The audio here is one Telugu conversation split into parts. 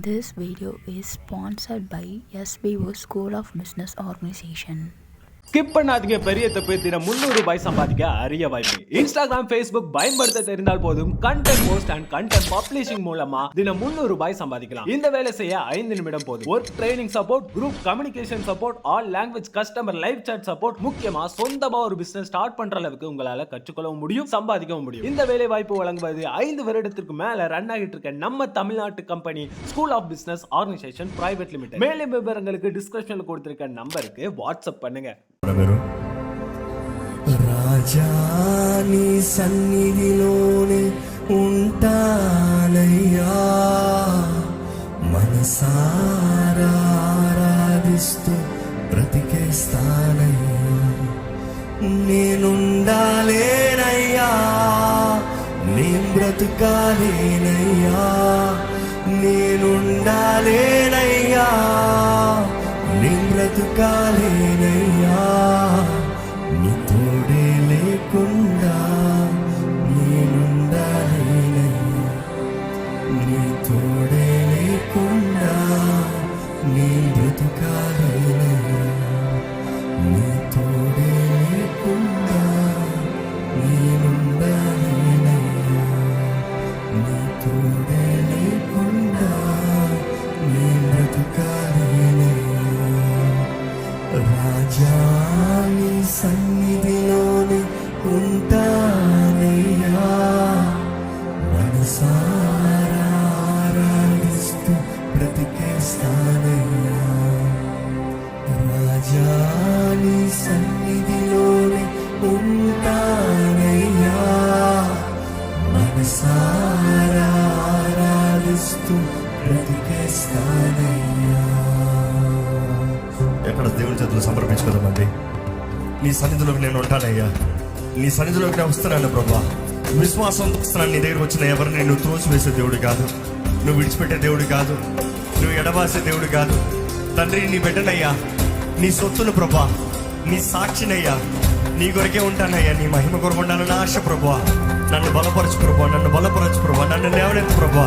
This video is sponsored by SBO School of Business Organization. Skip பண்ணாதீங்க, பெரிய தப்பு. தினம் 300 ரூபாய் சம்பாதிக்க அரிய வாய்ப்பு. இன்ஸ்டாகிராம், ஃபேஸ்புக் பயன்படுத்த தெரிந்தால் போதும் content post and content publishing மூலமா தினம் 300 ரூபாய் சம்பாதிக்கலாம். இந்த வேலை செய்ய 5 நிமிடம் போதும். Work training support, group communication support, all language customer live chat support, முக்கியமா சொந்தமா ஒரு பிசினஸ் ஸ்டார்ட் பண்ற அளவுக்கு உங்களால கற்றுக்கொள்ளவும் முடியும், சம்பாதிக்கவும் முடியும். இந்த வேலை வாய்ப்பு வழங்குவது 5 வருடத்திற்கு மேல ரன் ஆகிட்டு இருக்க நம்ம தமிழ்நாட்டு company school of business organisation private limited. மேலும் விவரங்களுக்கு டிஸ்கிரிப்ஷன்ல கொடுத்திருக்க நம்பருக்கு வாட்ஸ்அப் பண்ணுங்க. రాజా నీ సన్నిధిలోనే ఉంటానయ్యా, మనసారా ఆరాధిస్తూ బ్రతికేస్తానయ్యా. నేనుండాలేనయ్యా, నేను బ్రతుకాలేనయ్యా, నేనుండాలేనయ్యా, నేను బ్రతుకాలేనయ్యా. నీ తోడే లేకుండా నేనుండాలేనయ్యా, నీ తోడే లేకుండా నేను బ్రతుకాలేనయ్యా, నీ తోడే లేకుండా నేనుండాలేనయ్యా, నీ తోడే లేకుండా నేను బ్రతుకాలేనయ్యా. రాజా నీ సన్నిధిలోనే ఉంటానయ్యా, మనసారా ఆరాధిస్తూ బ్రతికేస్తానయ్యా. రాజా నీ సన్నిధిలోనే ఉంటానయ్యా, మనసారా ఆరాధిస్తూ బ్రతికేస్తానయ్యా. ఎక్కడ దేవుని చేతులు సమర్పించుకోదామండి. నీ సన్నిధిలోకి నేను ఉంటానయ్యా, నీ సన్నిధిలోకి నేను వస్తున్నాను ప్రభా. విశ్వాసం వస్తున్నాను. నీ దగ్గర వచ్చిన ఎవరిని నువ్వు త్రోసివేసే దేవుడు కాదు, నువ్వు విడిచిపెట్టే దేవుడు కాదు, నువ్వు ఎడబాసే దేవుడు కాదు. తండ్రి, నీ బిడ్డనయ్యా, నీ సొత్తును ప్రభా, నీ సాక్షినయ్యా, నీ కొరకే ఉంటానయ్యా. నీ మహిమ కొరకు ఉండాలని ఆశ ప్రభా. నన్ను బలపరచు ప్రభా, నన్ను బలపరచు ప్రభా, నన్ను లేవనెత్తు ప్రభా.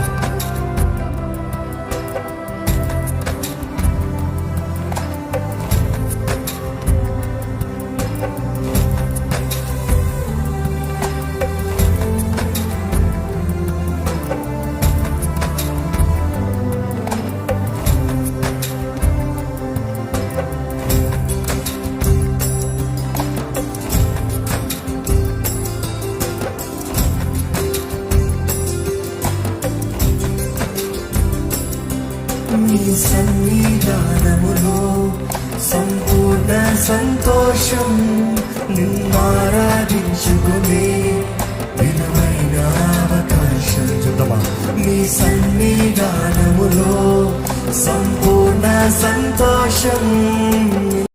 నీ సన్నిధానములో సంపూర్ణ సంతోషం, నిన్నారాధించుకునే విలువైన అవకాశం. చూద్దామా? నీ సన్నిధానములో సంపూర్ణ సంతోషం.